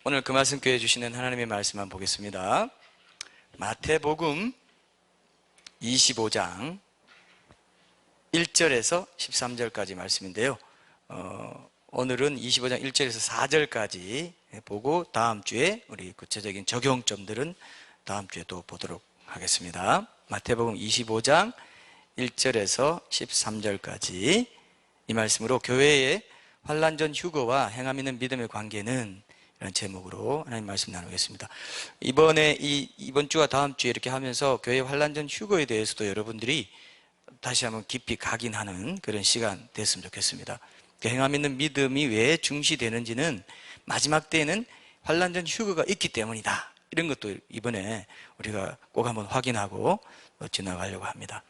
오늘 그 말씀께 해주시는 하나님의 말씀만 보겠습니다. 마태복음 25장 1절에서 13절까지 말씀인데요. 오늘은 25장 1절에서 4절까지 보고 다음 주에 우리 구체적인 적용점들은 다음 주에 또 보도록 하겠습니다. 마태복음 25장 1절에서 13절까지 이 말씀으로 교회의 환난 전 휴거와 행함 있는 믿음의 관계는 이런 제목으로 하나님 말씀 나누겠습니다. 이번 주와 다음 주에 이렇게 하면서 교회 환난 전 휴거에 대해서도 여러분들이 다시 한번 깊이 각인하는 그런 시간 됐으면 좋겠습니다. 행함 있는 믿음이 왜 중시되는지는 마지막 때에는 환난 전 휴거가 있기 때문이다. 이런 것도 이번에 우리가 꼭 한번 확인하고 지나가려고 합니다.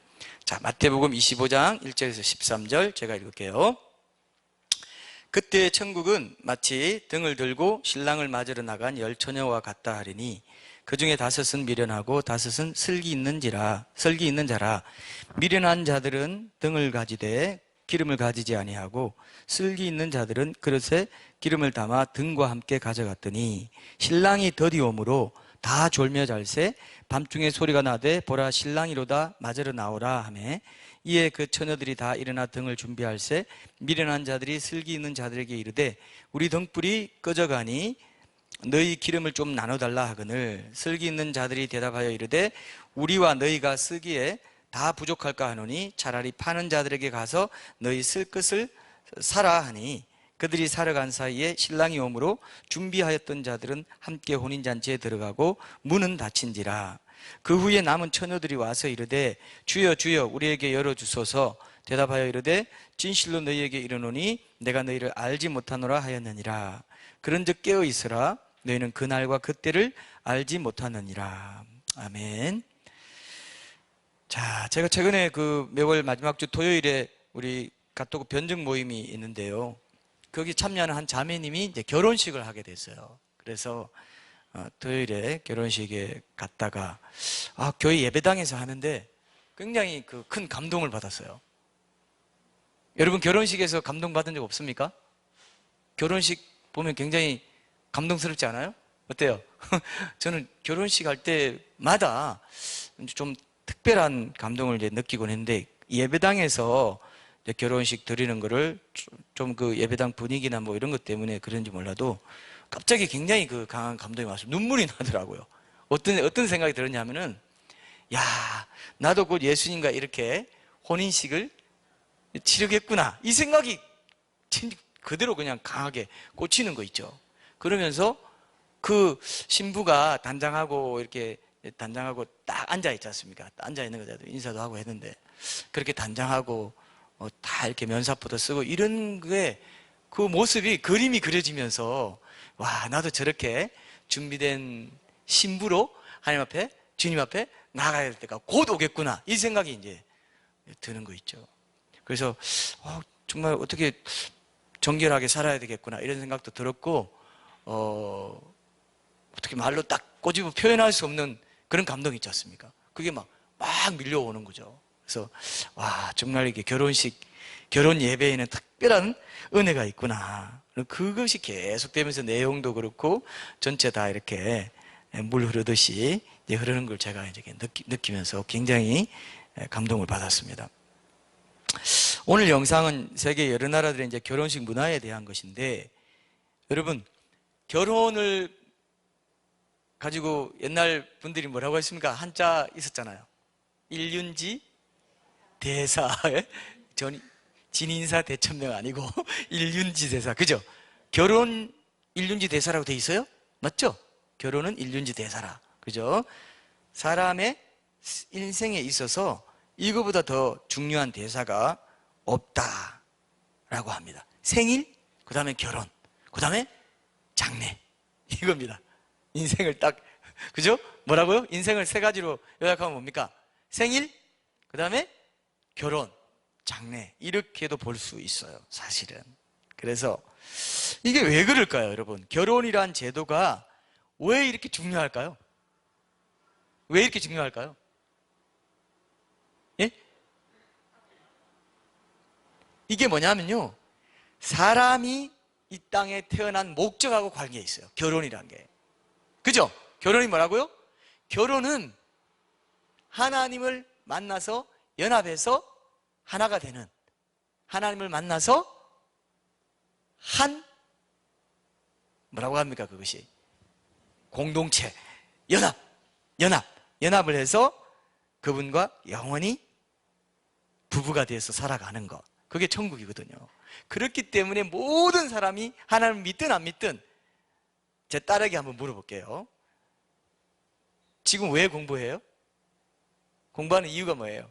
자, 마태복음 25장 1절에서 13절 제가 읽을게요. 그때 천국은 마치 등을 들고 신랑을 맞으러 나간 10처녀와 같다 하리니 그 중에 5은 미련하고 5은 슬기 있는 자라. 미련한 자들은 등을 가지되 기름을 가지지 아니하고 슬기 있는 자들은 그릇에 기름을 담아 등과 함께 가져갔더니 신랑이 더디오므로 다 졸며 잘새 밤중에 소리가 나되 보라 신랑이로다 맞으러 나오라 하매 이에 그 처녀들이 다 일어나 등을 준비할새 미련한 자들이 슬기 있는 자들에게 이르되 우리 등불이 꺼져가니 너희 기름을 좀 나눠달라 하거늘 슬기 있는 자들이 대답하여 이르되 우리와 너희가 쓰기에 다 부족할까 하노니 차라리 파는 자들에게 가서 너희 쓸 것을 사라 하니 그들이 사러 간 사이에 신랑이 오므로 준비하였던 자들은 함께 혼인잔치에 들어가고 문은 닫힌지라. 그 후에 남은 처녀들이 와서 이르되 주여 주여 우리에게 열어주소서. 대답하여 이르되 진실로 너희에게 이르노니 내가 너희를 알지 못하노라 하였느니라. 그런즉 깨어 있으라. 너희는 그날과 그때를 알지 못하느니라. 아멘. 자, 제가 최근에 매월 마지막 주 토요일에 우리 가토구 변증 모임이 있는데요. 거기 참여하는 한 자매님이 이제 결혼식을 하게 됐어요. 그래서 토요일에 결혼식에 갔다가 교회 예배당에서 하는데 굉장히 큰 감동을 받았어요. 여러분 결혼식에서 감동받은 적 없습니까? 결혼식 보면 굉장히 감동스럽지 않아요? 어때요? 저는 결혼식 할 때마다 좀 특별한 감동을 이제 느끼곤 했는데 예배당에서 결혼식 드리는 거를 좀 예배당 분위기나 뭐 이런 것 때문에 그런지 몰라도 갑자기 굉장히 강한 감동이 와서 눈물이 나더라고요. 어떤 생각이 들었냐면은 야, 나도 곧 예수님과 이렇게 혼인식을 치르겠구나. 이 생각이 그대로 그냥 강하게 꽂히는 거 있죠. 그러면서 신부가 단장하고 딱 앉아 있지 않습니까? 앉아 있는 거죠. 인사도 하고 했는데 그렇게 단장하고 다 이렇게 면사포도 쓰고 이런 그 모습이 그림이 그려지면서 와, 나도 저렇게 준비된 신부로 하나님 앞에 주님 앞에 나가야 될 때가 곧 오겠구나 이 생각이 이제 드는 거 있죠. 그래서 정말 어떻게 정결하게 살아야 되겠구나 이런 생각도 들었고 어떻게 말로 딱 꼬집어 표현할 수 없는 그런 감동이 있지 않습니까? 그게 막 밀려오는 거죠. 그래서 와, 정말 이게 결혼 예배에는 특별한 은혜가 있구나. 그것이 계속되면서 내용도 그렇고 전체 다 이렇게 물 흐르듯이 이제 흐르는 걸 제가 이제 느끼면서 굉장히 감동을 받았습니다. 오늘 영상은 세계 여러 나라들의 이제 결혼식 문화에 대한 것인데 여러분 결혼을 가지고 옛날 분들이 뭐라고 했습니까? 한자 있었잖아요. 일륜지 대사. 진인사 대천명 아니고 일륜지 대사. 그죠? 결혼 일륜지 대사라고 돼 있어요? 맞죠? 결혼은 일륜지 대사라. 그죠? 사람의 인생에 있어서 이거보다 더 중요한 대사가 없다라고 합니다. 생일, 그 다음에 결혼, 그 다음에 장례. 이겁니다. 인생을 그죠? 뭐라고요? 인생을 3가지로 요약하면 뭡니까? 생일, 그 다음에 결혼, 장례. 이렇게도 볼 수 있어요, 사실은. 그래서 이게 왜 그럴까요, 여러분? 결혼이란 제도가 왜 이렇게 중요할까요? 왜 이렇게 중요할까요? 예? 이게 뭐냐면요. 사람이 이 땅에 태어난 목적하고 관계 있어요. 결혼이란 게. 그죠? 결혼이 뭐라고요? 결혼은 하나님을 만나서 연합해서 하나가 되는, 하나님을 만나서 뭐라고 합니까? 그것이 공동체, 연합을 해서 그분과 영원히 부부가 되어서 살아가는 것, 그게 천국이거든요. 그렇기 때문에 모든 사람이 하나님을 믿든 안 믿든, 제 딸에게 한번 물어볼게요. 지금 왜 공부해요? 공부하는 이유가 뭐예요?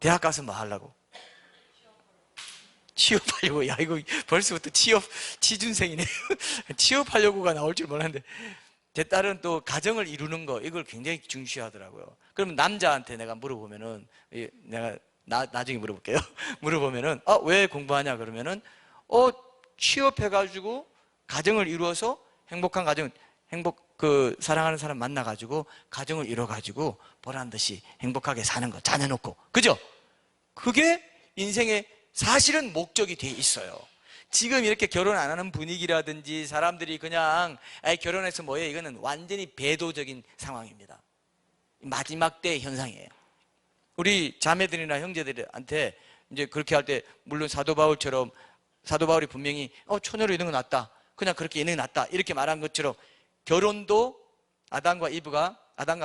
대학 가서 뭐 하려고? 취업하려고. 야, 이거 벌써부터 취준생이네요. 취업하려고가 나올 줄 몰랐는데, 제 딸은 또 가정을 이루는 거, 이걸 굉장히 중시하더라고요. 그러면 남자한테 내가 물어보면은, 내가 나중에 물어볼게요. 물어보면은, 왜 공부하냐? 그러면은, 취업해가지고 가정을 이루어서 행복한 가정, 사랑하는 사람 만나가지고 가정을 이뤄가지고 보란 듯이 행복하게 사는 거, 자녀 놓고. 그죠? 그게 인생의 사실은 목적이 돼 있어요. 지금 이렇게 결혼 안 하는 분위기라든지 사람들이 그냥 결혼해서 뭐예요? 이거는 완전히 배도적인 상황입니다. 마지막 때의 현상이에요. 우리 자매들이나 형제들한테 이제 그렇게 할 때, 물론 사도 바울이 분명히 처녀로 있는 건 낫다, 그냥 그렇게 있는 게 낫다, 이렇게 말한 것처럼 결혼도 아담과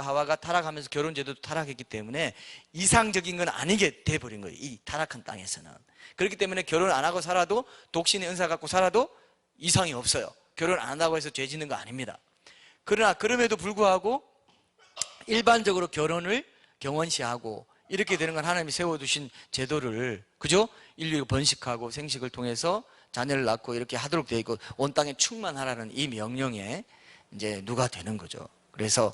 하와가 타락하면서 결혼 제도도 타락했기 때문에 이상적인 건 아니게 돼버린 거예요. 이 타락한 땅에서는. 그렇기 때문에 결혼 안 하고 살아도, 독신의 은사 갖고 살아도 이상이 없어요. 결혼 안 한다고 해서 죄 짓는 거 아닙니다. 그러나 그럼에도 불구하고 일반적으로 결혼을 경원시하고 이렇게 되는 건 하나님이 세워두신 제도를, 그죠? 인류가 번식하고 생식을 통해서 자녀를 낳고 이렇게 하도록 되어 있고, 온 땅에 충만하라는 이 명령에 이제 누가 되는 거죠. 그래서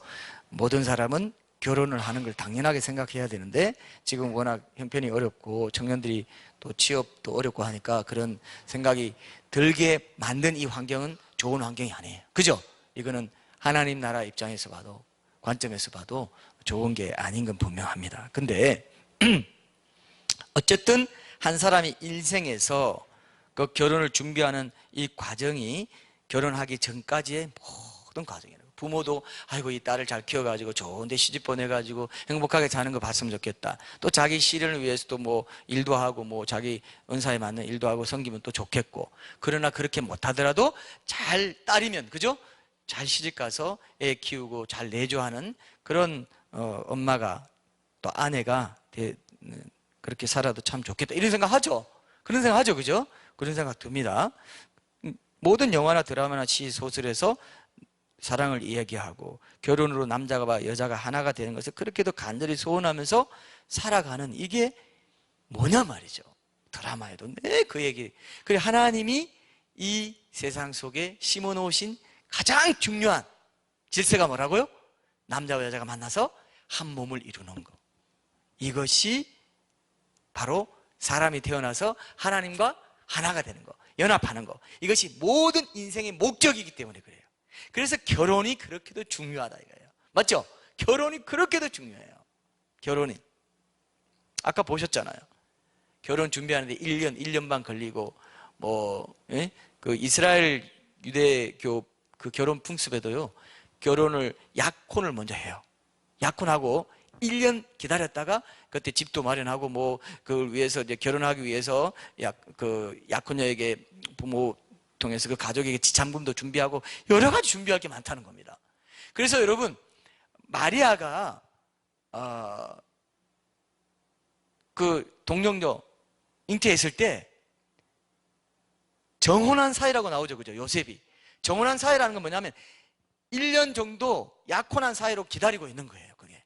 모든 사람은 결혼을 하는 걸 당연하게 생각해야 되는데, 지금 워낙 형편이 어렵고 청년들이 또 취업도 어렵고 하니까 그런 생각이 들게 만든 이 환경은 좋은 환경이 아니에요. 그죠? 이거는 하나님 나라 입장에서 봐도, 관점에서 봐도 좋은 게 아닌 건 분명합니다. 근데 어쨌든 한 사람이 일생에서 그 결혼을 준비하는 이 과정이 결혼하기 전까지의 모든 과정이에요. 부모도 아이고 이 딸을 잘 키워가지고 좋은 데 시집 보내가지고 행복하게 사는 거 봤으면 좋겠다. 또 자기 실현을 위해서도 뭐 일도 하고 뭐 자기 은사에 맞는 일도 하고 섬기면 또 좋겠고. 그러나 그렇게 못하더라도 잘 딸이면, 그죠? 잘 시집가서 애 키우고 잘 내조하는 그런 엄마가, 또 아내가 그렇게 살아도 참 좋겠다, 이런 생각 하죠. 그런 생각 하죠. 그죠? 그런 생각 듭니다. 모든 영화나 드라마나 시, 소설에서 사랑을 이야기하고 결혼으로 남자가 여자가 하나가 되는 것을 그렇게도 간절히 소원하면서 살아가는, 이게 뭐냐 말이죠. 드라마에도 그 얘기. 그래, 하나님이 이 세상 속에 심어놓으신 가장 중요한 질서가 뭐라고요? 남자와 여자가 만나서 한 몸을 이루는 거. 이것이 바로 사람이 태어나서 하나님과 하나가 되는 거, 연합하는 거. 이것이 모든 인생의 목적이기 때문에 그래요. 그래서 결혼이 그렇게도 중요하다 이거예요. 맞죠? 결혼이 그렇게도 중요해요. 결혼이 아까 보셨잖아요. 결혼 준비하는데 1년 반 걸리고, 그 이스라엘 유대교 그 결혼 풍습에도요, 결혼을 약혼을 먼저 해요. 약혼하고 1년 기다렸다가 그때 집도 마련하고 뭐 그걸 위해서 이제 결혼하기 위해서 약혼녀에게 부모 통해서 그 가족에게 지참금도 준비하고 여러 가지 준비할 게 많다는 겁니다. 그래서 여러분, 마리아가 그 동정녀 잉태했을 때 정혼한 사이라고 나오죠. 그죠? 요셉이. 정혼한 사이라는 건 뭐냐면 1년 정도 약혼한 사이로 기다리고 있는 거예요. 그게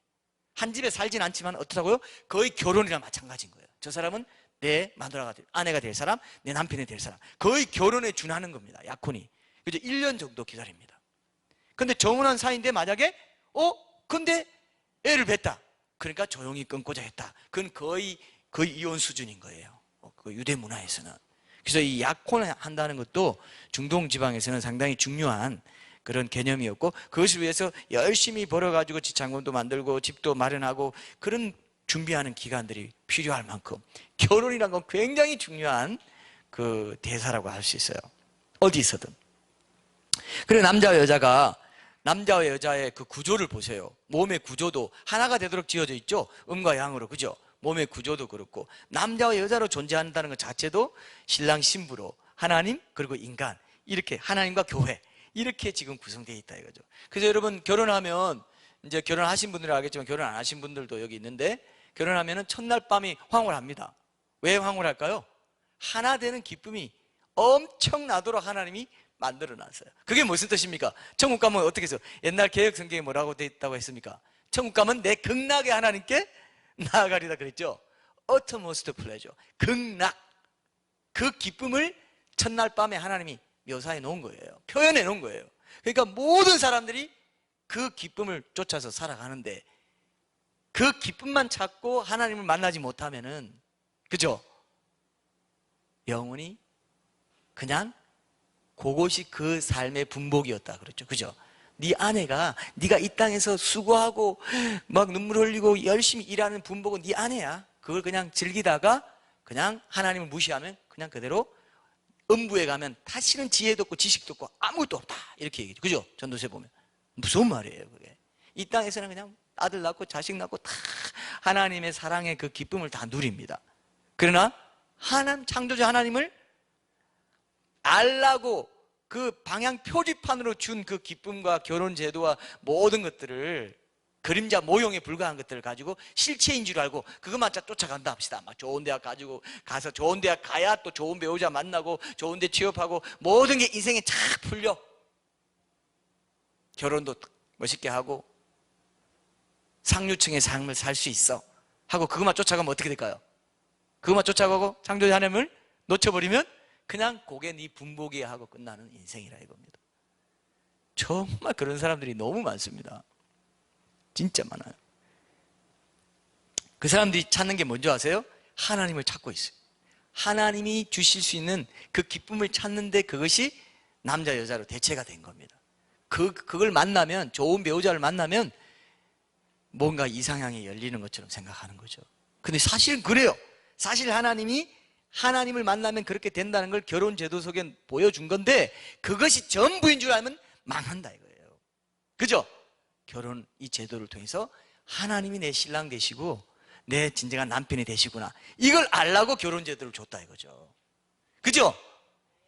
한 집에 살진 않지만 어떻다고요? 거의 결혼이랑 마찬가지인 거예요. 저 사람은 내 마누라가 아내가 될 사람, 내 남편이 될 사람, 거의 결혼에 준하는 겁니다. 약혼이. 그죠? 1년 정도 기다립니다. 근데 정혼한 사이인데 만약에 근데 애를 뱄다. 그러니까 조용히 끊고자 했다. 그건 거의 이혼 수준인 거예요. 그 유대 문화에서는. 그래서 이 약혼을 한다는 것도 중동 지방에서는 상당히 중요한 그런 개념이었고, 그것을 위해서 열심히 벌어가지고 지참금도 만들고 집도 마련하고 그런 준비하는 기간들이 필요할 만큼 결혼이란 건 굉장히 중요한 그 대사라고 할 수 있어요. 어디서든. 그리고 남자와 여자의 그 구조를 보세요. 몸의 구조도 하나가 되도록 지어져 있죠. 음과 양으로, 그죠? 몸의 구조도 그렇고, 남자와 여자로 존재한다는 것 자체도 신랑 신부로 하나님 그리고 인간, 이렇게 하나님과 교회, 이렇게 지금 구성되어 있다 이거죠. 그래서 여러분 결혼하면, 이제 결혼하신 분들은 알겠지만 결혼 안 하신 분들도 여기 있는데, 결혼하면은 첫날 밤이 황홀합니다. 왜 황홀할까요? 하나 되는 기쁨이 엄청나도록 하나님이 만들어 놨어요. 그게 무슨 뜻입니까? 천국 가면 어떻게 해서, 옛날 개혁 성경에 뭐라고 되어 있다고 했습니까? 천국 가면 내 극락의 하나님께 나아가리다 그랬죠. utmost pleasure, 극락, 그 기쁨을 첫날 밤에 하나님이 묘사해 놓은 거예요. 표현해 놓은 거예요. 그러니까 모든 사람들이 그 기쁨을 쫓아서 살아가는데, 그 기쁨만 찾고 하나님을 만나지 못하면은, 그죠? 영원히 그냥 그것이 그 삶의 분복이었다 그랬죠. 그죠? 네 아내가, 네가 이 땅에서 수고하고 막 눈물 흘리고 열심히 일하는 분복은 네 아내야. 그걸 그냥 즐기다가 그냥 하나님을 무시하면 그냥 그대로 음부에 가면 다시는 지혜도 없고 지식도 없고 아무것도 없다, 이렇게 얘기죠. 그죠? 전도서에 보면. 무서운 말이에요 그게. 이 땅에서는 그냥 아들 낳고 자식 낳고 다 하나님의 사랑의 그 기쁨을 다 누립니다. 그러나 하나님, 창조주 하나님을 알라고 그 방향 표지판으로 준 그 기쁨과 결혼 제도와 모든 것들을, 그림자 모형에 불과한 것들을 가지고 실체인 줄 알고 그것만 쫓아간다 합시다. 막 좋은 대학 가지고 가서 좋은 대학 가야 또 좋은 배우자 만나고 좋은 데 취업하고 모든 게 인생에 착 풀려. 결혼도 멋있게 하고 상류층의 삶을 살 수 있어 하고 그것만 쫓아가면 어떻게 될까요? 그것만 쫓아가고 창조주 하나님을 놓쳐버리면 그냥 그게 네 분복이야 하고 끝나는 인생이라 이겁니다. 정말 그런 사람들이 너무 많습니다. 진짜 많아요. 그 사람들이 찾는 게 뭔지 아세요? 하나님을 찾고 있어요. 하나님이 주실 수 있는 그 기쁨을 찾는데 그것이 남자 여자로 대체가 된 겁니다. 그걸 만나면, 좋은 배우자를 만나면 뭔가 이상향이 열리는 것처럼 생각하는 거죠. 근데 사실은 그래요. 사실 하나님을 만나면 그렇게 된다는 걸 결혼 제도 속에 보여준 건데, 그것이 전부인 줄 알면 망한다 이거예요. 그죠? 결혼 이 제도를 통해서 하나님이 내 신랑 되시고 내 진정한 남편이 되시구나, 이걸 알라고 결혼 제도를 줬다 이거죠. 그죠?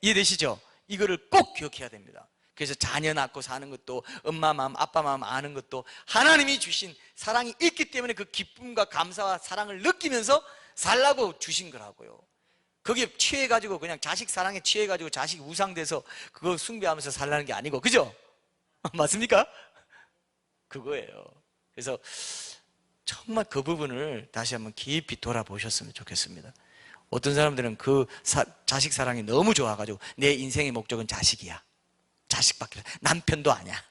이해되시죠? 이거를 꼭 기억해야 됩니다. 그래서 자녀 낳고 사는 것도, 엄마 마음 아빠 마음 아는 것도 하나님이 주신 사랑이 있기 때문에 그 기쁨과 감사와 사랑을 느끼면서 살라고 주신 거라고요. 거기에 취해가지고 그냥 자식 사랑에 취해가지고 자식이 우상돼서 그거 숭배하면서 살라는 게 아니고, 그죠? 맞습니까? 그거예요. 그래서 정말 그 부분을 다시 한번 깊이 돌아보셨으면 좋겠습니다. 어떤 사람들은 그 자식 사랑이 너무 좋아가지고 내 인생의 목적은 자식이야, 자식밖에, 남편도 아니야,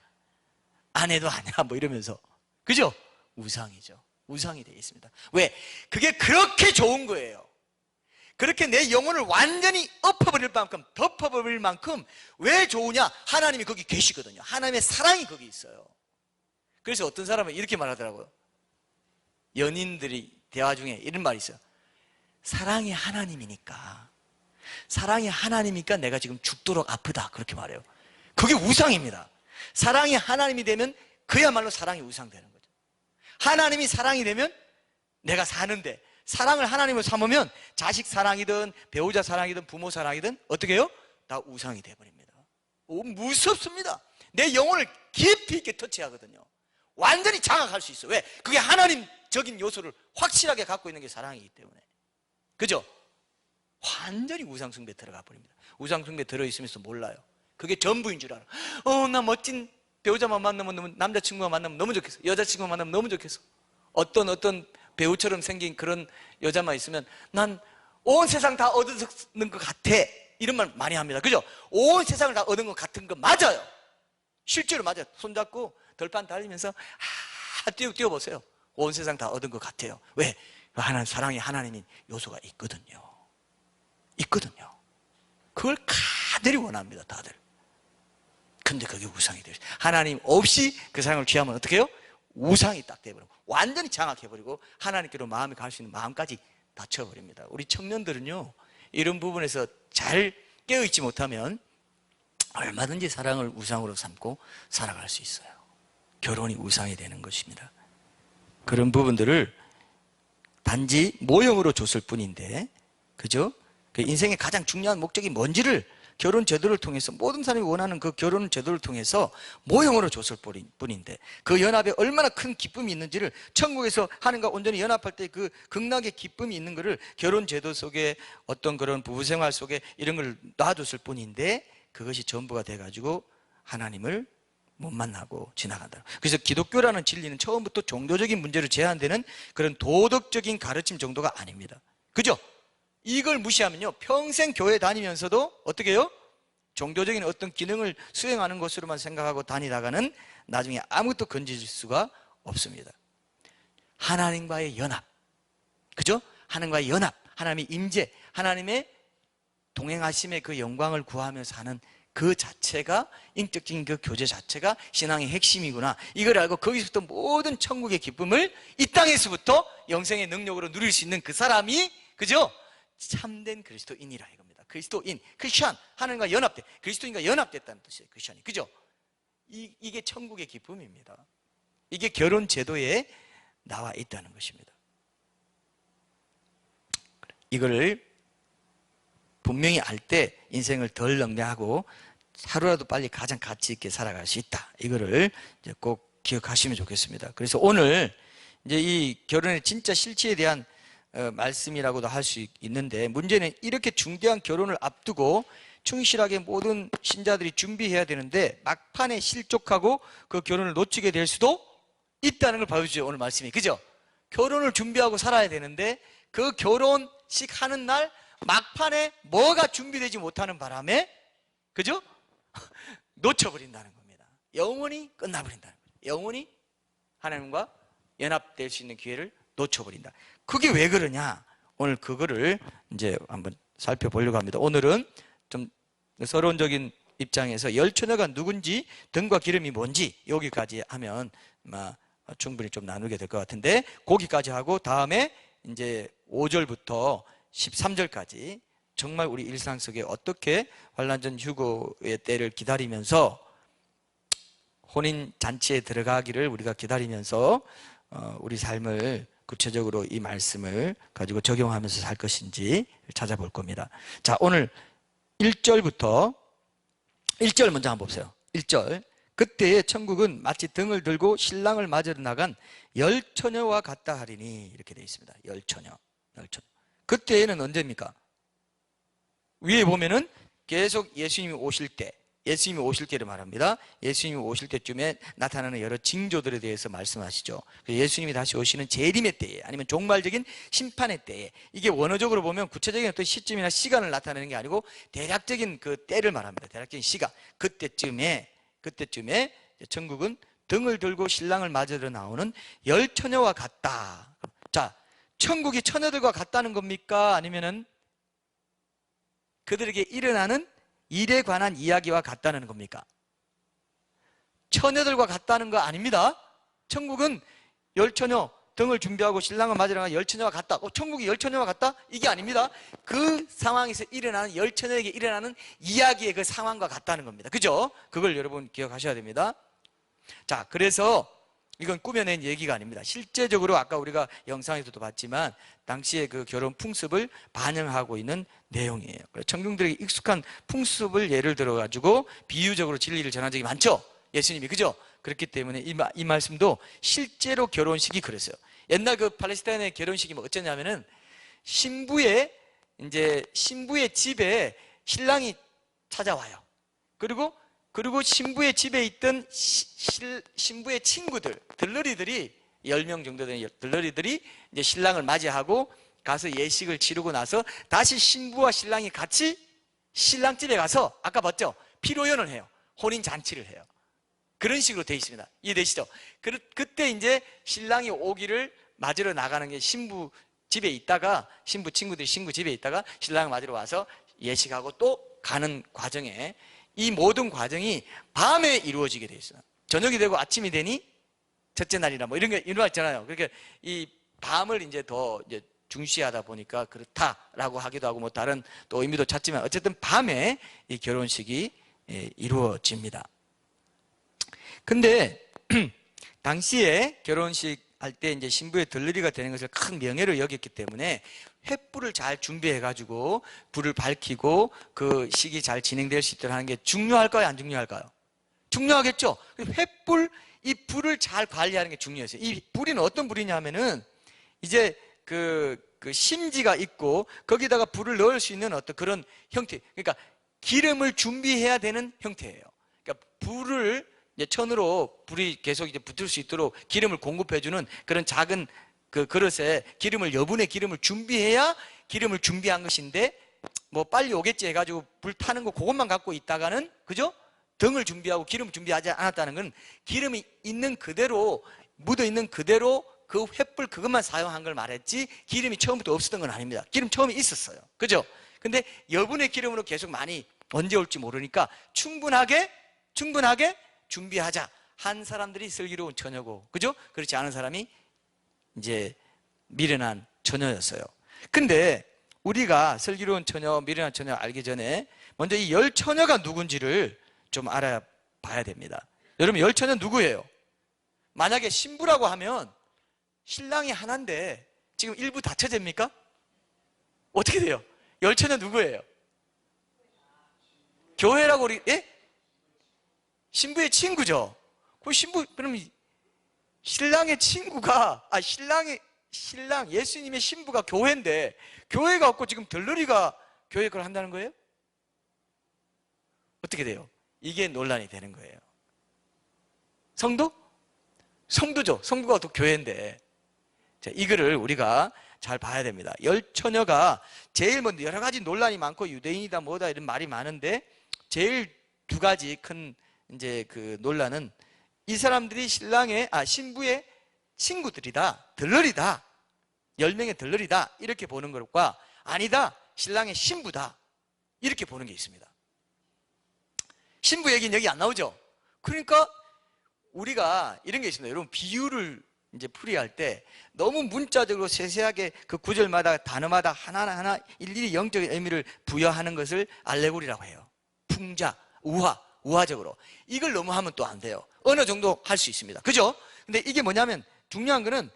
아내도 아니야, 뭐 이러면서, 그죠? 우상이죠. 우상이 되어 있습니다. 왜? 그게 그렇게 좋은 거예요. 그렇게 내 영혼을 완전히 엎어버릴 만큼, 덮어버릴 만큼 왜 좋으냐? 하나님이 거기 계시거든요. 하나님의 사랑이 거기 있어요. 그래서 어떤 사람은 이렇게 말하더라고요. 연인들이 대화 중에 이런 말이 있어요. 사랑이 하나님이니까 내가 지금 죽도록 아프다, 그렇게 말해요. 그게 우상입니다. 사랑이 하나님이 되면 그야말로 사랑이 우상되는 거죠. 하나님이 사랑이 되면 내가 사는데, 사랑을 하나님으로 삼으면 자식 사랑이든 배우자 사랑이든 부모 사랑이든 어떻게 해요? 다 우상이 돼버립니다. 무섭습니다. 내 영혼을 깊이 있게 터치하거든요. 완전히 장악할 수 있어요. 왜? 그게 하나님적인 요소를 확실하게 갖고 있는 게 사랑이기 때문에. 그죠? 완전히 우상숭배 들어가 버립니다. 우상숭배 들어있으면서 몰라요. 그게 전부인 줄 알아. 나 멋진 배우자만 만나면, 남자친구만 만나면 너무 좋겠어, 여자친구만 만나면 너무 좋겠어, 어떤 배우처럼 생긴 그런 여자만 있으면 난 온 세상 다 얻는 것 같아, 이런 말 많이 합니다. 그죠? 온 세상을 다 얻은 것 같은 거 맞아요. 실제로 맞아요. 손잡고 덜판 달리면서 뛰어보세요. 온 세상 다 얻은 것 같아요. 왜? 사랑이 하나님인 요소가 있거든요. 그걸 가들이 원합니다, 다들. 근데 그게 우상이 돼요. 하나님 없이 그 사랑을 취하면 어떻게 해요? 우상이 딱 돼버리고 완전히 장악해버리고 하나님께로 마음이 갈 수 있는 마음까지 닫혀버립니다. 우리 청년들은요, 이런 부분에서 잘 깨어있지 못하면 얼마든지 사랑을 우상으로 삼고 살아갈 수 있어요. 결혼이 우상이 되는 것입니다. 그런 부분들을 단지 모형으로 줬을 뿐인데, 그죠? 그 인생의 가장 중요한 목적이 뭔지를 결혼 제도를 통해서, 모든 사람이 원하는 그 결혼 제도를 통해서 모형으로 줬을 뿐인데, 그 연합에 얼마나 큰 기쁨이 있는지를, 천국에서 하나님과 온전히 연합할 때 그 극락의 기쁨이 있는 것을 결혼 제도 속에, 어떤 그런 부부 생활 속에 이런 걸 놔뒀을 뿐인데, 그것이 전부가 돼가지고 하나님을 못 만나고 지나간다. 그래서 기독교라는 진리는 처음부터 종교적인 문제로 제한되는 그런 도덕적인 가르침 정도가 아닙니다. 그죠? 이걸 무시하면요, 평생 교회 다니면서도 어떻게 해요? 종교적인 어떤 기능을 수행하는 것으로만 생각하고 다니다가는 나중에 아무것도 건지질 수가 없습니다. 하나님과의 연합, 그죠? 하나님과의 연합, 하나님의 임재, 하나님의 동행하심의 그 영광을 구하면서 하는 그 자체가, 인격적인 그 교제 자체가 신앙의 핵심이구나, 이걸 알고 거기서부터 모든 천국의 기쁨을 이 땅에서부터 영생의 능력으로 누릴 수 있는 그 사람이, 그죠? 참된 그리스도인이라 이겁니다. 그리스도인, 크리스찬, 하나님과 연합돼, 그리스도인과 연합됐다는 뜻이에요. 크리스찬이, 그죠? 이게 천국의 기쁨입니다. 이게 결혼 제도에 나와 있다는 것입니다. 이거를 분명히 알 때 인생을 덜 넉넉하고 하루라도 빨리 가장 가치 있게 살아갈 수 있다. 이거를 이제 꼭 기억하시면 좋겠습니다. 그래서 오늘 이제 이 결혼의 진짜 실체에 대한 말씀이라고도 할 수 있는데, 문제는 이렇게 중대한 결혼을 앞두고 충실하게 모든 신자들이 준비해야 되는데 막판에 실족하고 그 결혼을 놓치게 될 수도 있다는 걸 보여주죠, 오늘 말씀이. 그죠? 결혼을 준비하고 살아야 되는데 그 결혼식 하는 날 막판에 뭐가 준비되지 못하는 바람에, 그죠? 놓쳐버린다는 겁니다. 영원히 끝나버린다는 거죠. 영원히 하나님과 연합될 수 있는 기회를 놓쳐버린다. 그게 왜 그러냐? 오늘 그거를 이제 한번 살펴보려고 합니다. 오늘은 좀 서론적인 입장에서 열처녀가 누군지, 등과 기름이 뭔지 여기까지 하면 충분히 좀 나누게 될 것 같은데, 거기까지 하고 다음에 이제 5절부터 13절까지 정말 우리 일상 속에 어떻게 환란전 휴거의 때를 기다리면서, 혼인 잔치에 들어가기를 우리가 기다리면서 우리 삶을 구체적으로 이 말씀을 가지고 적용하면서 살 것인지 찾아볼 겁니다. 자, 오늘 1절부터 1절 먼저 한번 보세요. 1절. 그때의 천국은 마치 등을 들고 신랑을 맞으러 나간 열처녀와 같다 하리니, 이렇게 되어 있습니다. 열처녀. 그때에는 언제입니까? 위에 보면은 계속 예수님이 오실 때를 말합니다. 예수님이 오실 때쯤에 나타나는 여러 징조들에 대해서 말씀하시죠. 예수님이 다시 오시는 재림의 때에, 아니면 종말적인 심판의 때에, 이게 원어적으로 보면 구체적인 어떤 시점이나 시간을 나타내는 게 아니고 대략적인 그 때를 말합니다. 대략적인 시간. 그때쯤에 천국은 등을 들고 신랑을 맞으러 나오는 열처녀와 같다. 자, 천국이 처녀들과 같다는 겁니까? 아니면은 그들에게 일어나는 일에 관한 이야기와 같다는 겁니까? 처녀들과 같다는 거 아닙니다. 천국은 열처녀, 등을 준비하고 신랑을 맞으러 가는 열처녀와 같다. 천국이 열처녀와 같다? 이게 아닙니다. 그 상황에서 일어나는, 열처녀에게 일어나는 이야기의 그 상황과 같다는 겁니다. 그죠? 그걸 여러분 기억하셔야 됩니다. 자, 그래서 이건 꾸며낸 얘기가 아닙니다. 실제적으로 아까 우리가 영상에서도 봤지만 당시의 그 결혼 풍습을 반영하고 있는 내용이에요. 청중들에게 익숙한 풍습을 예를 들어가지고 비유적으로 진리를 전한 적이 많죠, 예수님이. 그죠? 그렇기 때문에 이 말씀도 실제로 결혼식이 그랬어요. 옛날 그 팔레스타인의 결혼식이 뭐 어쩌냐면은 신부의 집에 신랑이 찾아와요. 그리고 신부의 집에 있던 신부의 친구들, 들러리들이 10명 정도 되는 들러리들이 이제 신랑을 맞이하고 가서 예식을 치르고 나서 다시 신부와 신랑이 같이 신랑 집에 가서, 아까 봤죠? 피로연을 해요. 혼인 잔치를 해요. 그런 식으로 되어 있습니다. 이해되시죠? 그때 이제 신랑이 오기를 맞으러 나가는 게, 신부 집에 있다가, 신부 친구들이 신부 집에 있다가 신랑을 맞으러 와서 예식하고 또 가는 과정에, 이 모든 과정이 밤에 이루어지게 되어 있어요. 저녁이 되고 아침이 되니 첫째 날이나 뭐 이런 거 있잖아요. 그러니까 이 밤을 이제 더 중시하다 보니까 그렇다라고 하기도 하고 뭐 다른 또 의미도 찾지만 어쨌든 밤에 이 결혼식이 이루어집니다. 근데 당시에 결혼식 할 때 이제 신부의 들러리가 되는 것을 큰 명예로 여겼기 때문에 횃불을 잘 준비해 가지고 불을 밝히고 그 식이 잘 진행될 수 있도록 하는 게 중요할까요, 안 중요할까요? 중요하겠죠. 횃불, 이 불을 잘 관리하는 게 중요했어요. 이 불은 어떤 불이냐면은 이제 그 심지가 있고 거기다가 불을 넣을 수 있는 어떤 그런 형태, 그러니까 기름을 준비해야 되는 형태예요. 그러니까 불을 이제 천으로 불이 계속 이제 붙을 수 있도록 기름을 공급해주는 그런 작은 그 그릇에 여분의 기름을 준비해야 기름을 준비한 것인데, 뭐 빨리 오겠지 해가지고 불 타는 거 그것만 갖고 있다가는, 그죠? 등을 준비하고 기름을 준비하지 않았다는 건 기름이 있는 그대로, 묻어 있는 그대로 그 횃불 그것만 사용한 걸 말했지 기름이 처음부터 없었던 건 아닙니다. 기름 처음에 있었어요. 그죠? 근데 여분의 기름으로 계속 많이 언제 올지 모르니까 충분하게 준비하자 한 사람들이 슬기로운 처녀고, 그죠? 그렇지 않은 사람이 이제 미련한 처녀였어요. 근데 우리가 슬기로운 처녀, 미련한 처녀 알기 전에 먼저 이 열 처녀가 누군지를 좀 알아봐야 됩니다. 여러분, 열 처녀 누구예요? 만약에 신부라고 하면 신랑이 하나인데 지금 일부 다 처제입니까? 어떻게 돼요? 열 처녀 누구예요? 교회라고 우리, 예? 신부의 친구죠. 그 신부, 그럼 신랑의 친구가, 신랑, 예수님의 신부가 교회인데, 교회가 없고 지금 들러리가 교회 걸 한다는 거예요? 어떻게 돼요? 이게 논란이 되는 거예요. 성도? 성도죠. 성도가 또 교회인데. 자, 이거를 우리가 잘 봐야 됩니다. 열 처녀가 제일 먼저 여러 가지 논란이 많고 유대인이다 뭐다 이런 말이 많은데, 제일 두 가지 큰 이제 그 논란은 이 사람들이 신부의 친구들이다, 들러리다, 10명의 들러리다 이렇게 보는 것과 아니다, 신랑의 신부다 이렇게 보는 게 있습니다. 신부 얘기는 여기 안 나오죠. 그러니까 우리가 이런 게 있습니다. 여러분, 비유를 이제 풀이할 때 너무 문자적으로 세세하게 그 구절마다 단어마다 하나하나 일일이 영적인 의미를 부여하는 것을 알레고리라고 해요. 풍자, 우화적으로. 이걸 너무 하면 또 안 돼요. 어느 정도 할 수 있습니다. 그죠? 근데 이게 뭐냐면 중요한 거는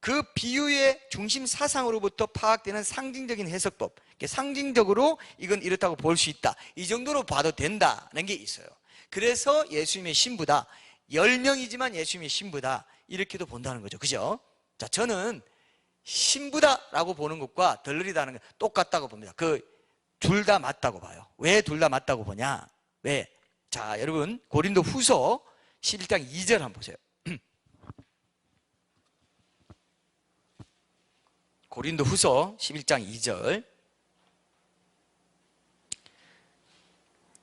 그 비유의 중심 사상으로부터 파악되는 상징적인 해석법. 상징적으로 이건 이렇다고 볼 수 있다. 이 정도로 봐도 된다는 게 있어요. 그래서 예수님의 신부다. 10명이지만 예수님의 신부다. 이렇게도 본다는 거죠. 그죠? 자, 저는 신부다라고 보는 것과 들러리다는 게 똑같다고 봅니다. 둘 다 맞다고 봐요. 왜 둘 다 맞다고 보냐? 왜? 자, 여러분, 고린도 후서 11장 2절 한번 보세요. 고린도 후서 11장 2절.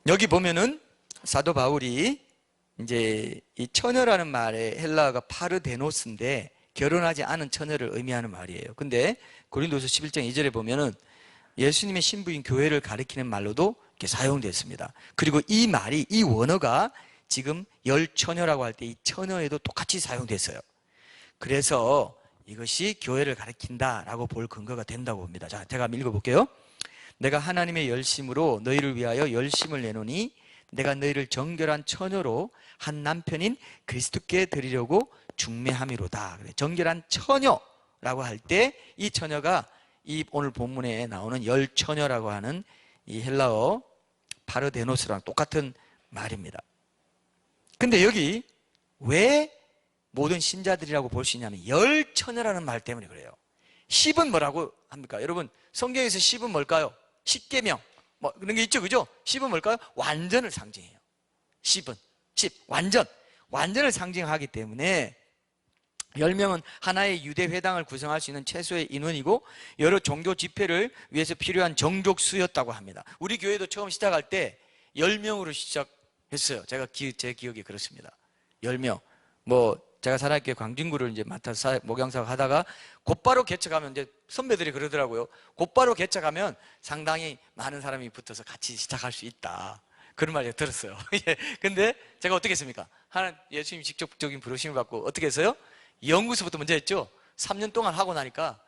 여기 보면은 사도 바울이 이제 이 처녀라는 말의 헬라어가 파르데노스인데 결혼하지 않은 처녀를 의미하는 말이에요. 근데 고린도후서 11장 2절에 보면은 예수님의 신부인 교회를 가리키는 말로도 이렇게 사용됐습니다. 그리고 이 말이, 이 원어가 지금 열 처녀라고 할 때 이 처녀에도 똑같이 사용됐어요. 그래서 이것이 교회를 가리킨다라고 볼 근거가 된다고 봅니다. 자, 제가 한번 읽어볼게요. 내가 하나님의 열심으로 너희를 위하여 열심을 내노니 내가 너희를 정결한 처녀로 한 남편인 그리스도께 드리려고 중매함이로다. 정결한 처녀라고 할 때 이 처녀가 이 오늘 본문에 나오는 열 처녀라고 하는 이 헬라어 파르데노스랑 똑같은 말입니다. 근데 여기 왜 모든 신자들이라고 볼 수 있냐면 열 처녀라는 말 때문에 그래요. 10은 뭐라고 합니까? 여러분, 성경에서 10은 뭘까요? 10계명 뭐 그런 게 있죠, 그죠? 10은 뭘까요? 완전을 상징해요. 10은 10 완전을 상징하기 때문에 10명은 하나의 유대 회당을 구성할 수 있는 최소의 인원이고 여러 종교 집회를 위해서 필요한 정족수였다고 합니다. 우리 교회도 처음 시작할 때 10명으로 시작했어요. 제 기억이 그렇습니다. 10명. 뭐 제가 사랑교회 광진구를 이제 맡아서 목양사역 하다가 곧바로 개척하면 이제 선배들이 그러더라고요. 곧바로 개척하면 상당히 많은 사람이 붙어서 같이 시작할 수 있다. 그런 말 들었어요. 예. 근데 제가 어떻게 했습니까? 예수님 직접적인 부르심을 받고 어떻게 했어요? 연구소부터 먼저 했죠. 3년 동안 하고 나니까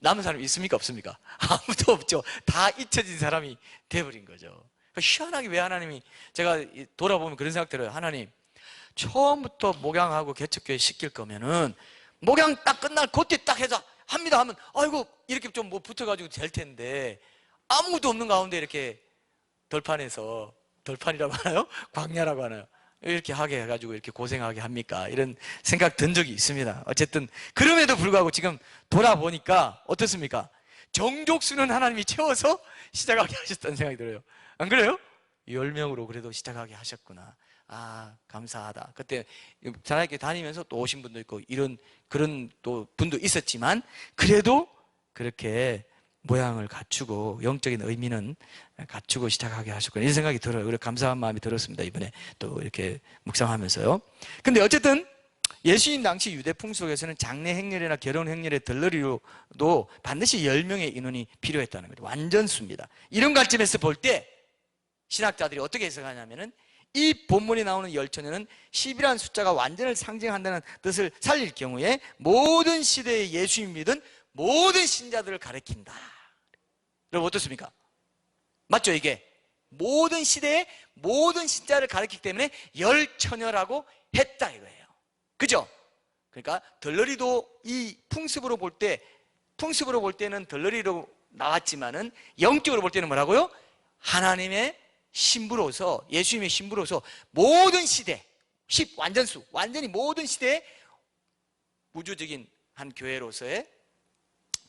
남은 사람이 있습니까? 없습니까? 아무도 없죠. 다 잊혀진 사람이 돼버린 거죠. 희한하게 왜 하나님이, 제가 돌아보면 그런 생각 들어요. 하나님, 처음부터 목양하고 개척교회 시킬 거면은 목양 딱 끝날 그때 딱 해서 합니다 하면 아이고 이렇게 좀 뭐 붙어가지고 될 텐데, 아무도 없는 가운데 이렇게 덜판에서, 덜판이라고 하나요? 광야라고 하나요? 이렇게 하게 해가지고 이렇게 고생하게 합니까? 이런 생각 든 적이 있습니다. 어쨌든 그럼에도 불구하고 지금 돌아보니까 어떻습니까? 정족수는 하나님이 채워서 시작하게 하셨다는 생각이 들어요. 안 그래요? 10명으로 그래도 시작하게 하셨구나. 아, 감사하다. 그때 자라학교 다니면서 또 오신 분도 있고 그런 또 분도 있었지만, 그래도 그렇게 모양을 갖추고 영적인 의미는 갖추고 시작하게 하셨구나, 이런 생각이 들어요. 그래 감사한 마음이 들었습니다. 이번에 또 이렇게 묵상하면서요. 근데 어쨌든 예수님 당시 유대 풍속에서는 장례 행렬이나 결혼 행렬의 덜러리로도 반드시 10명의 인원이 필요했다는 거죠. 완전수입니다. 이런 관점에서 볼 때 신학자들이 어떻게 해석하냐면은, 이 본문에 나오는 열처녀는 10이라는 숫자가 완전을 상징한다는 뜻을 살릴 경우에 모든 시대에 예수님 믿은 모든 신자들을 가리킨다. 여러분 어떻습니까? 맞죠? 이게 모든 시대에 모든 신자를 가리키기 때문에 열처녀라고 했다 이거예요. 그죠? 그러니까 덜러리도 이 풍습으로 볼 때는 덜러리로 나왔지만은 영적으로 볼 때는 뭐라고요? 하나님의 신부로서, 예수님의 신부로서 모든 시대, 10 완전수, 완전히 모든 시대에 우주적인 한 교회로서의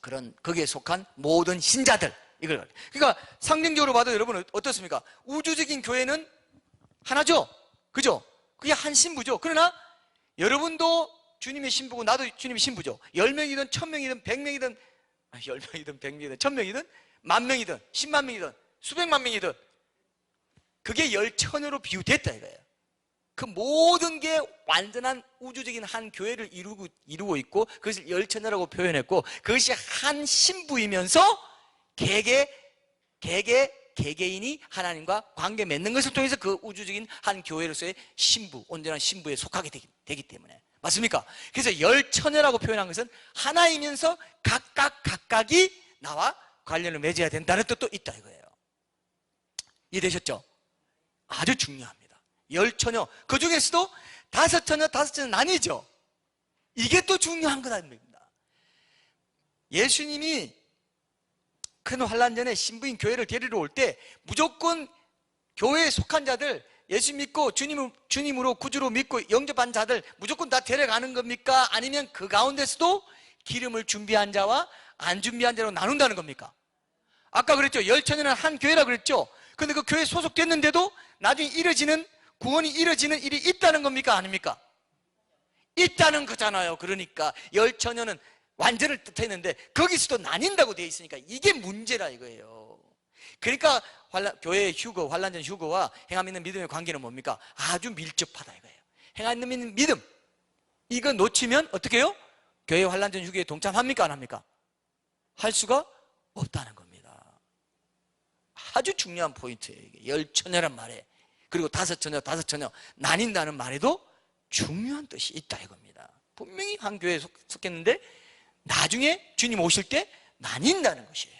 그런, 거기에 속한 모든 신자들, 이걸. 그러니까 상징적으로 봐도 여러분 어떻습니까? 우주적인 교회는 하나죠? 그죠? 그게 한 신부죠. 그러나 여러분도 주님의 신부고 나도 주님의 신부죠. 10명이든 1000명이든 100명이든 10명이든 100명이든 1000명이든 10,000명이든 10만 명이든 수백만 명이든 그게 열처녀로 비유됐다 이거예요. 그 모든 게 완전한 우주적인 한 교회를 이루고 있고, 그것을 열처녀라고 표현했고, 그것이 한 신부이면서 개개인이 하나님과 관계 맺는 것을 통해서 그 우주적인 한 교회로서의 신부, 온전한 신부에 속하게 되기 때문에. 맞습니까? 그래서 열처녀라고 표현한 것은 하나이면서 각각이 나와 관련을 맺어야 된다는 뜻도 있다 이거예요. 이해되셨죠? 아주 중요합니다. 열처녀, 그 중에서도 다섯처녀 나뉘죠. 이게 또 중요한 것 아닙니까? 예수님이 큰 환란 전에 신부인 교회를 데리러 올 때 무조건 교회에 속한 자들, 예수 믿고 주님으로 구주로 믿고 영접한 자들 무조건 다 데려가는 겁니까? 아니면 그 가운데서도 기름을 준비한 자와 안 준비한 자로 나눈다는 겁니까? 아까 그랬죠. 열처녀는 한 교회라고 그랬죠. 근데 그 교회에 소속됐는데도 나중에 구원이 이루어지는 일이 있다는 겁니까? 아닙니까? 있다는 거잖아요. 그러니까 열처녀는 완전을 뜻했는데 거기서도 나뉜다고 되어 있으니까 이게 문제라 이거예요. 그러니까 교회의 휴거, 환란전 휴거와 행함 있는 믿음의 관계는 뭡니까? 아주 밀접하다 이거예요. 행함 있는 믿음, 이거 놓치면 어떻게 해요? 교회 환란전 휴거에 동참합니까? 안 합니까? 할 수가 없다는 겁니다. 아주 중요한 포인트예요. 이게 열처녀란 말에, 그리고 다섯처녀 나뉜다는 말에도 중요한 뜻이 있다 이겁니다. 분명히 한 교회에 속했는데 나중에 주님 오실 때 나뉜다는 것이에요.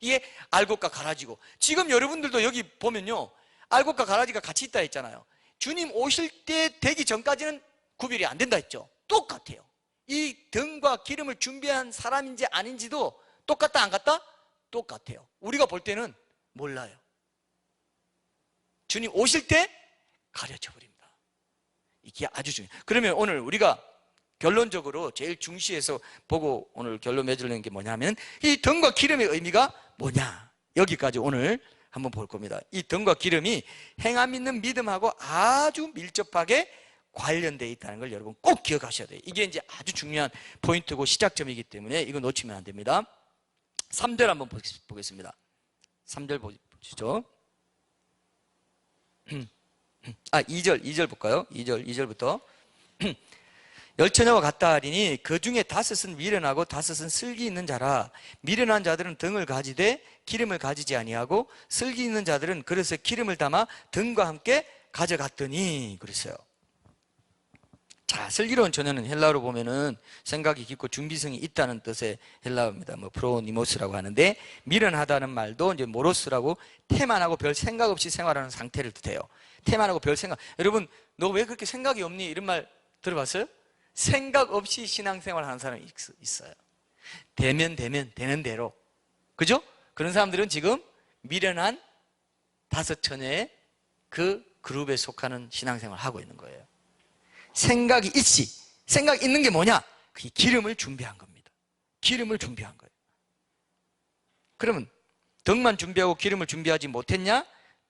이게 알곡과 가라지고, 지금 여러분들도 여기 보면요, 알곡과 가라지가 같이 있다 했잖아요. 주님 오실 때 되기 전까지는 구별이 안 된다 했죠. 똑같아요. 이 등과 기름을 준비한 사람인지 아닌지도 똑같다 안 같다? 똑같아요. 우리가 볼 때는 몰라요. 주님 오실 때 가려져 버립니다. 이게 아주 중요해요. 그러면 오늘 우리가 결론적으로 제일 중시해서 보고 오늘 결론 맺으려는 게 뭐냐면, 이 등과 기름의 의미가 뭐냐, 여기까지 오늘 한번 볼 겁니다. 이 등과 기름이 행함 있는 믿음하고 아주 밀접하게 관련되어 있다는 걸 여러분 꼭 기억하셔야 돼요. 이게 이제 아주 중요한 포인트고 시작점이기 때문에 이거 놓치면 안 됩니다. 3절 한번 보겠습니다. 3절 보시죠. 2절 볼까요? 2절부터 열처녀와 같다 하리니 그 중에 다섯은 미련하고 다섯은 슬기 있는 자라. 미련한 자들은 등을 가지되 기름을 가지지 아니하고 슬기 있는 자들은 그릇에 기름을 담아 등과 함께 가져갔더니 그랬어요. 자, 슬기로운 처녀는 헬라어로 보면은 생각이 깊고 준비성이 있다는 뜻의 헬라어입니다. 뭐 프로니모스라고 하는데, 미련하다는 말도 이제 모로스라고 태만하고 별 생각 없이 생활하는 상태를 뜻해요. 태만하고 별 생각. 여러분, 너 왜 그렇게 생각이 없니? 이런 말 들어봤어요? 생각 없이 신앙생활 하는 사람이 있어요. 되면 되는 대로. 그죠? 그런 사람들은 지금 미련한 다섯 처녀의 그 그룹에 속하는 신앙생활을 하고 있는 거예요. 생각이 있지. 생각이 있는 게 뭐냐? 그게 기름을 준비한 겁니다. 기름을 준비한 거예요. 그러면 등만 준비하고 기름을 준비하지 못했냐?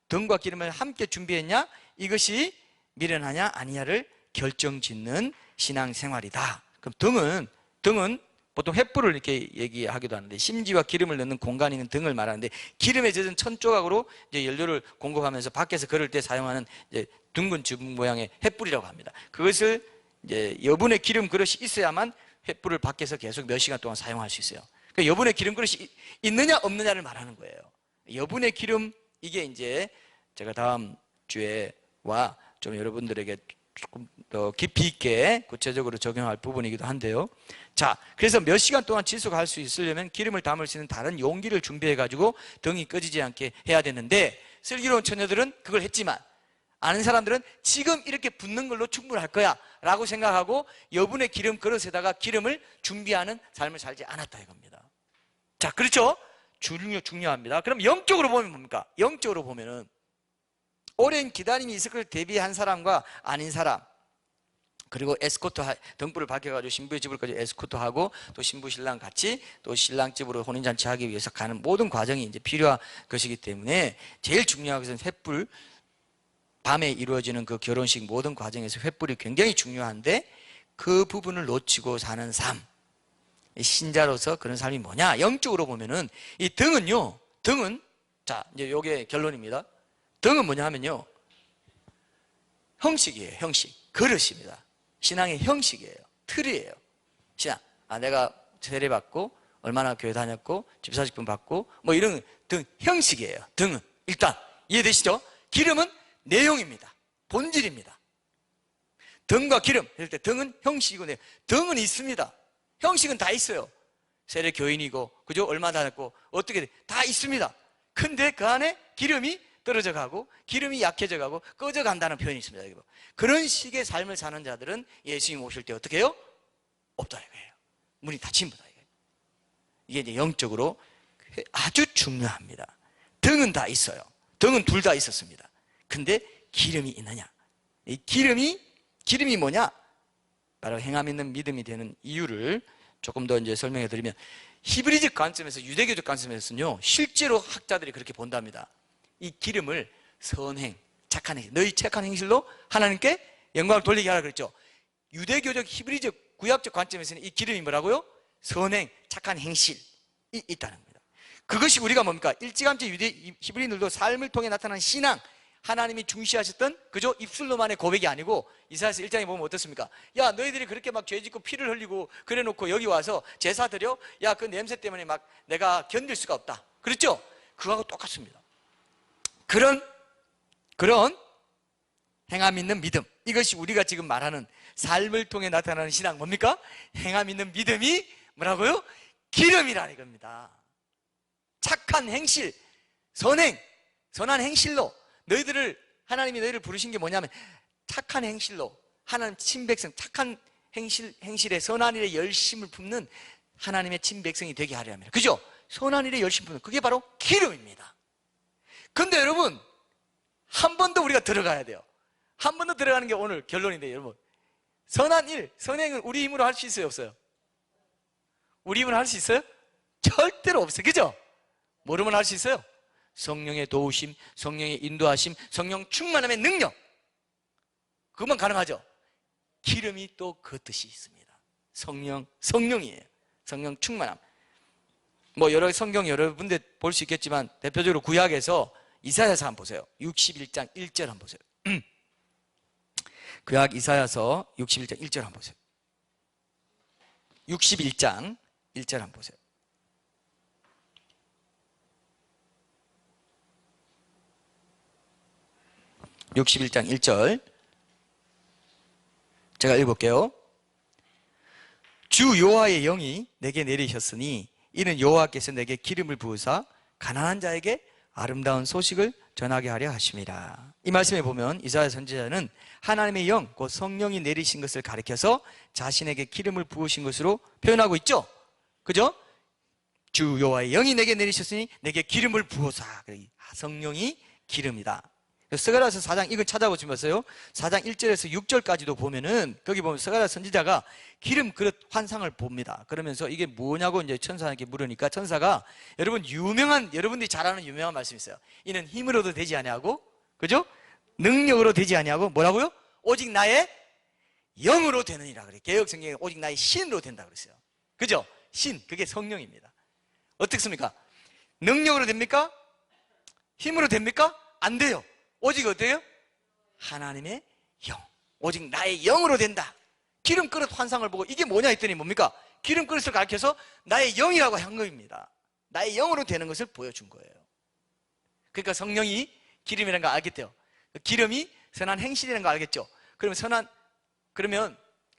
등과 기름을 함께 준비했냐? 이것이 미련하냐 아니냐를 결정짓는 신앙생활이다. 그럼 등은 보통 횃불을 이렇게 얘기하기도 하는데, 심지와 기름을 넣는 공간이 있는 등을 말하는데, 기름에 젖은 천 조각으로 이제 연료를 공급하면서 밖에서 걸을 때 사용하는 이제 둥근 집 모양의 횃불이라고 합니다. 그것을 이제 여분의 기름 그릇이 있어야만 횃불을 밖에서 계속 몇 시간 동안 사용할 수 있어요. 그러니까 여분의 기름 그릇이 있느냐 없느냐를 말하는 거예요. 여분의 기름, 이게 이제 제가 다음 주에와 좀 여러분들에게 조금 더 깊이 있게 구체적으로 적용할 부분이기도 한데요. 자, 그래서 몇 시간 동안 지속할 수 있으려면 기름을 담을 수 있는 다른 용기를 준비해 가지고 등이 꺼지지 않게 해야 되는데, 슬기로운 처녀들은 그걸 했지만 아는 사람들은 지금 이렇게 붓는 걸로 충분할 거야 라고 생각하고 여분의 기름 그릇에다가 기름을 준비하는 삶을 살지 않았다 이겁니다. 자, 그렇죠? 중요합니다. 그럼 영적으로 보면 뭡니까? 영적으로 보면은 오랜 기다림이 있을 걸 대비한 사람과 아닌 사람, 그리고 에스코트, 등불을 밝혀가지고 신부의 집을까지 에스코트하고, 또 신부 신랑 같이 또 신랑 집으로 혼인잔치 하기 위해서 가는 모든 과정이 이제 필요한 것이기 때문에, 제일 중요한 것은 횃불, 밤에 이루어지는 그 결혼식 모든 과정에서 횃불이 굉장히 중요한데, 그 부분을 놓치고 사는 삶, 신자로서 그런 삶이 뭐냐? 영적으로 보면은 이 등은요, 자, 이제 요게 결론입니다. 등은 뭐냐 하면요, 형식이에요. 형식, 그릇입니다. 신앙의 형식이에요. 틀이에요. 신앙. 내가 세례받고 얼마나 교회 다녔고 집사직분 받고 뭐 이런 등 형식이에요. 등은 일단 이해되시죠? 기름은 내용입니다. 본질입니다. 등과 기름 이럴 때 등은 형식이고 등은 있습니다. 형식은 다 있어요. 세례 교인이고 그죠? 얼마 다녔고 어떻게 다 있습니다. 근데 그 안에 기름이 떨어져 가고 기름이 약해져 가고 꺼져 간다는 표현이 있습니다. 그런 식의 삶을 사는 자들은 예수님 오실 때 어떻게 해요? 없다 이거예요. 문이 닫힌 거다 이거예요. 이게 이제 영적으로 아주 중요합니다. 등은 다 있어요. 등은 둘 다 있었습니다. 근데 기름이 있느냐? 이 기름이 뭐냐? 바로 행함 있는 믿음이 되는 이유를 조금 더 이제 설명해 드리면, 히브리적 관점에서, 유대교적 관점에서는요, 실제로 학자들이 그렇게 본답니다. 이 기름을 선행, 착한 행실, 너희 착한 행실로 하나님께 영광을 돌리게 하라 그랬죠. 유대교적, 히브리적, 구약적 관점에서는 이 기름이 뭐라고요? 선행, 착한 행실이 있다는 겁니다. 그것이 우리가 뭡니까? 일찌감치 히브리인들도 삶을 통해 나타난 신앙, 하나님이 중시하셨던 그저 입술로만의 고백이 아니고, 이사야서 1장에 보면 어떻습니까? 야, 너희들이 그렇게 막 죄짓고 피를 흘리고 그래 놓고 여기 와서 제사 드려? 야, 그 냄새 때문에 막 내가 견딜 수가 없다. 그렇죠? 그거하고 똑같습니다. 그런 행함 있는 믿음, 이것이 우리가 지금 말하는 삶을 통해 나타나는 신앙 뭡니까? 행함 있는 믿음이 뭐라고요? 기름이라는 겁니다. 착한 행실, 선한 행실로 하나님이 너희를 부르신 게 뭐냐면, 착한 행실로 하나님 친백성, 착한 행실에 선한 일에 열심을 품는 하나님의 친백성이 되게 하려 합니다. 그죠? 선한 일에 열심 품는, 그게 바로 기름입니다. 근데 여러분, 한 번 더 우리가 들어가야 돼요. 한 번 더 들어가는 게 오늘 결론인데, 여러분, 선한 일, 선행을 우리 힘으로 할 수 있어요, 없어요? 우리 힘으로 할 수 있어요? 절대로 없어요. 그죠? 뭐로만 할 수 있어요? 성령의 도우심, 성령의 인도하심, 성령 충만함의 능력, 그것만 가능하죠. 기름이 또 그 뜻이 있습니다. 성령이에요. 성령 충만함. 뭐 성경 여러 군데 볼 수 있겠지만, 대표적으로 구약에서 이사야서 한번 보세요. 61장 1절 한번 보세요. 구약 이사야서 61장 1절 한번 보세요. 61장 1절 한번 보세요. (61장 1절) 제가 읽어볼게요. 주 여호와의 영이 내게 내리셨으니 이는 여호와께서 내게 기름을 부으사 가난한 자에게 아름다운 소식을 전하게 하려 하심이라. 이 말씀에 보면 이사야 선지자는 하나님의 영, 곧 성령이 내리신 것을 가리켜서 자신에게 기름을 부으신 것으로 표현하고 있죠. 그죠? 주 여호와의 영이 내게 내리셨으니 내게 기름을 부어사. 성령이 기름이다. 스가랴서 4장 이걸 찾아보시면서요, 4장 1절에서 6절까지도 보면은 거기 보면 스가랴 선지자가 기름 그릇 환상을 봅니다. 그러면서 이게 뭐냐고 이제 천사에게 물으니까 천사가 여러분들이 잘 아는 유명한 말씀이 있어요. 이는 힘으로도 되지 아니하고, 그죠? 능력으로 되지 아니하고 뭐라고요? 오직 나의 영으로 되느니라 그래. 개역 성경에 오직 나의 신으로 된다 그랬어요. 그죠? 신, 그게 성령입니다. 어떻습니까? 능력으로 됩니까? 힘으로 됩니까? 안 돼요. 오직 어때요? 하나님의 영, 오직 나의 영으로 된다. 기름 그릇 환상을 보고 이게 뭐냐 했더니 뭡니까? 기름 그릇을 가르쳐서 나의 영이라고 한 겁니다. 나의 영으로 되는 것을 보여준 거예요. 그러니까 성령이 기름이라는 거 알겠대요. 기름이 선한 행실이라는 거 알겠죠? 그러면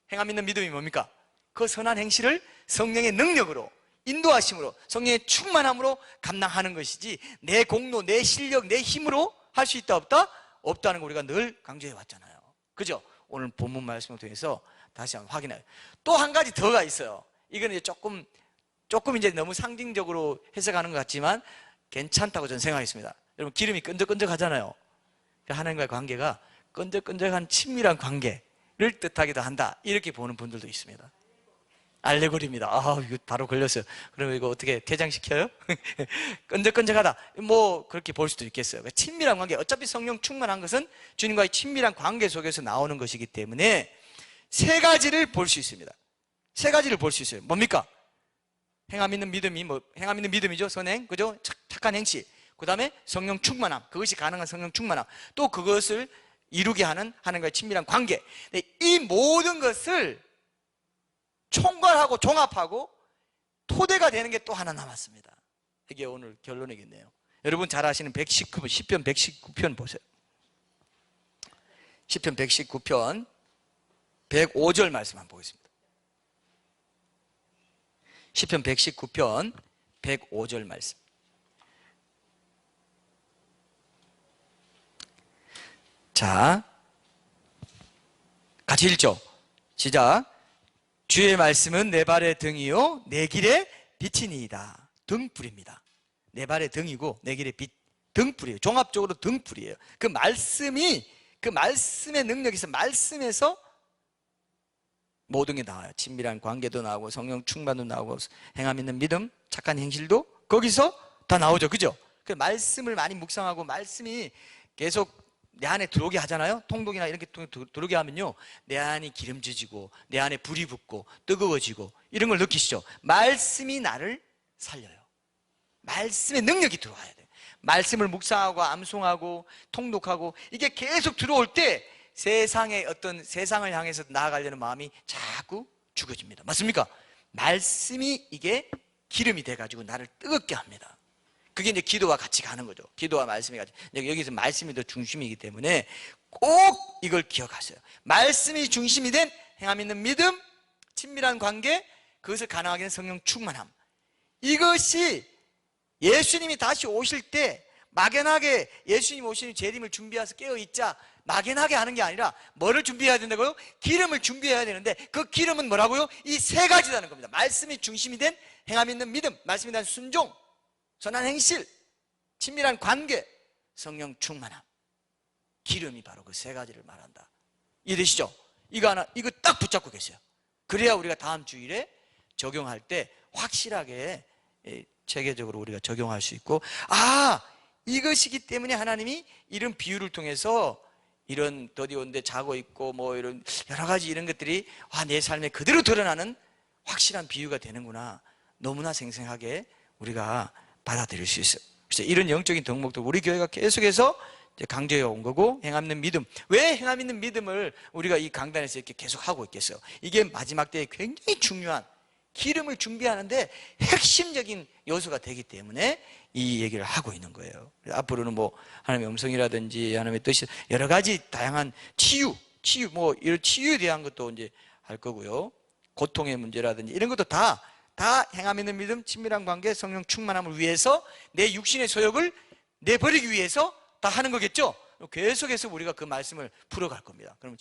행함 있는 믿음이 뭡니까? 그 선한 행실을 성령의 능력으로, 인도하심으로, 성령의 충만함으로 감당하는 것이지 내 공로, 내 실력, 내 힘으로 할 수 있다 없다? 없다는 거 우리가 늘 강조해 왔잖아요. 그죠? 오늘 본문 말씀을 통해서 다시 한번 확인해요. 또 한 가지 더가 있어요. 이거는 이제 조금 이제 너무 상징적으로 해석하는 것 같지만 괜찮다고 저는 생각했습니다. 여러분, 기름이 끈적끈적하잖아요. 하나님과의 관계가 끈적끈적한 친밀한 관계를 뜻하기도 한다, 이렇게 보는 분들도 있습니다. 알레고리입니다. 이거 바로 걸렸어요. 그럼 이거 어떻게 퇴장시켜요? 끈적끈적하다, 뭐 그렇게 볼 수도 있겠어요. 친밀한 관계, 어차피 성령 충만한 것은 주님과의 친밀한 관계 속에서 나오는 것이기 때문에 세 가지를 볼 수 있습니다. 세 가지를 볼 수 있어요. 뭡니까? 행함 있는 믿음이 행함 있는 믿음이죠. 선행, 그죠? 착한 행실. 그 다음에 성령 충만함, 그것이 가능한 성령 충만함, 또 그것을 이루게 하는 하나님과의 친밀한 관계. 이 모든 것을 총괄하고 종합하고 토대가 되는 게 또 하나 남았습니다. 이게 오늘 결론이겠네요. 여러분 잘 아시는 119편, 시편 119편 보세요. 시편 119편 105절 말씀 한번 보겠습니다. 시편 119편 105절 말씀. 자, 같이 읽죠. 시작. 주의 말씀은 내 발의 등이요 내 길의 빛이니이다. 등불입니다. 내 발의 등이고 내 길의 빛, 등불이에요. 종합적으로 등불이에요. 그 말씀의 능력이 있어. 말씀에서 모든 게 나와요. 친밀한 관계도 나오고 성령 충만도 나오고 행함 있는 믿음, 착한 행실도 거기서 다 나오죠. 그죠? 그 말씀을 많이 묵상하고 말씀이 계속 내 안에 들어오게 하잖아요. 통독이나 이렇게 들어오게 하면요, 내 안이 기름져지고 내 안에 불이 붙고 뜨거워지고 이런 걸 느끼시죠? 말씀이 나를 살려요. 말씀의 능력이 들어와야 돼요. 말씀을 묵상하고 암송하고 통독하고 이게 계속 들어올 때 세상의 어떤 세상을 향해서 나아가려는 마음이 자꾸 죽어집니다. 맞습니까? 말씀이 이게 기름이 돼가지고 나를 뜨겁게 합니다. 그게 이제 기도와 같이 가는 거죠. 기도와 말씀이 같이. 여기서 말씀이 더 중심이기 때문에 꼭 이걸 기억하세요. 말씀이 중심이 된 행함 있는 믿음, 친밀한 관계, 그것을 가능하게 하는 성령 충만함. 이것이 예수님이 다시 오실 때 막연하게 예수님 오시는 재림을 준비해서 깨어있자 막연하게 하는 게 아니라 뭐를 준비해야 된다고요? 기름을 준비해야 되는데 그 기름은 뭐라고요? 이 세 가지라는 겁니다. 말씀이 중심이 된 행함 있는 믿음, 말씀에 대한 순종, 선한 행실, 친밀한 관계, 성령 충만함. 기름이 바로 그 세 가지를 말한다. 이해되시죠? 이거 딱 붙잡고 계세요. 그래야 우리가 다음 주일에 적용할 때 확실하게 체계적으로 우리가 적용할 수 있고, 이것이기 때문에 하나님이 이런 비유를 통해서 이런 더디온데 자고 있고 뭐 이런 여러 가지 이런 것들이 내 삶에 그대로 드러나는 확실한 비유가 되는구나. 너무나 생생하게 우리가 받아들일 수 있어요. 그래서 이런 영적인 덕목도 우리 교회가 계속해서 강조해 온 거고, 행함 있는 믿음. 왜 행함 있는 믿음을 우리가 이 강단에서 이렇게 계속 하고 있겠어요? 이게 마지막 때에 굉장히 중요한 기름을 준비하는데 핵심적인 요소가 되기 때문에 이 얘기를 하고 있는 거예요. 앞으로는 뭐 하나님의 음성이라든지 하나님의 뜻이 여러 가지 다양한 치유, 치유, 이런 치유에 대한 것도 이제 할 거고요. 고통의 문제라든지 이런 것도 다 행함 있는 믿음, 친밀한 관계, 성령 충만함을 위해서 내 육신의 소욕을 내버리기 위해서 다 하는 거겠죠? 계속해서 우리가 그 말씀을 풀어갈 겁니다. 그럼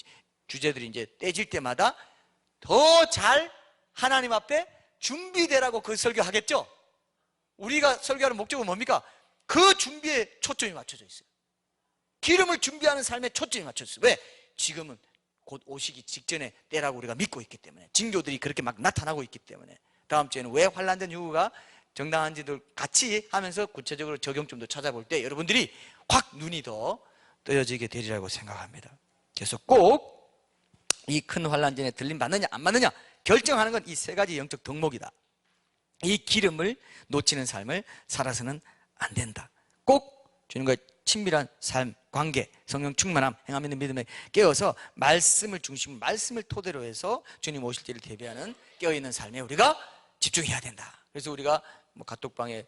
주제들이 이제 떼질 때마다 더 잘 하나님 앞에 준비되라고 그 설교하겠죠? 우리가 설교하는 목적은 뭡니까? 그 준비에 초점이 맞춰져 있어요. 기름을 준비하는 삶에 초점이 맞춰져 있어요. 왜? 지금은 곧 오시기 직전에 때라고 우리가 믿고 있기 때문에, 징조들이 그렇게 막 나타나고 있기 때문에. 다음 주에는 왜 환난된 휴거가 정당한지들 같이 하면서 구체적으로 적용점도 찾아볼 때 여러분들이 확 눈이 더 뜨여지게 되리라고 생각합니다. 그래서 꼭 이 큰 환난전에 들림 받느냐 안 받느냐 결정하는 건 이 세 가지 영적 덕목이다. 이 기름을 놓치는 삶을 살아서는 안 된다. 꼭 주님과의 친밀한 삶, 관계, 성령 충만함, 행함 있는 믿음에 깨어서 말씀을 중심, 말씀을 토대로 해서 주님 오실 때를 대비하는 깨어있는 삶에 우리가 집중해야 된다. 그래서 우리가 카톡방에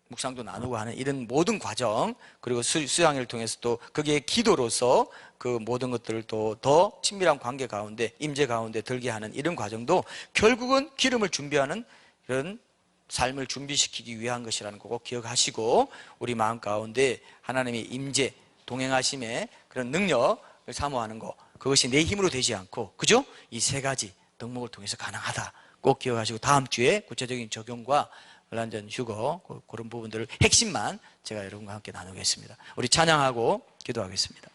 묵상도 나누고 하는 이런 모든 과정, 그리고 수양회를 통해서 또 거기에 기도로서 그 모든 것들을 또 더 친밀한 관계 가운데, 임재 가운데 들게 하는 이런 과정도 결국은 기름을 준비하는 이런 삶을 준비시키기 위한 것이라는 거 꼭 기억하시고, 우리 마음 가운데 하나님의 임재, 동행하심의 그런 능력을 사모하는 거, 그것이 내 힘으로 되지 않고, 그죠? 이 세 가지 덕목을 통해서 가능하다. 꼭 기억하시고, 다음 주에 구체적인 적용과 환난전 휴거 그런 부분들을 핵심만 제가 여러분과 함께 나누겠습니다. 우리 찬양하고 기도하겠습니다.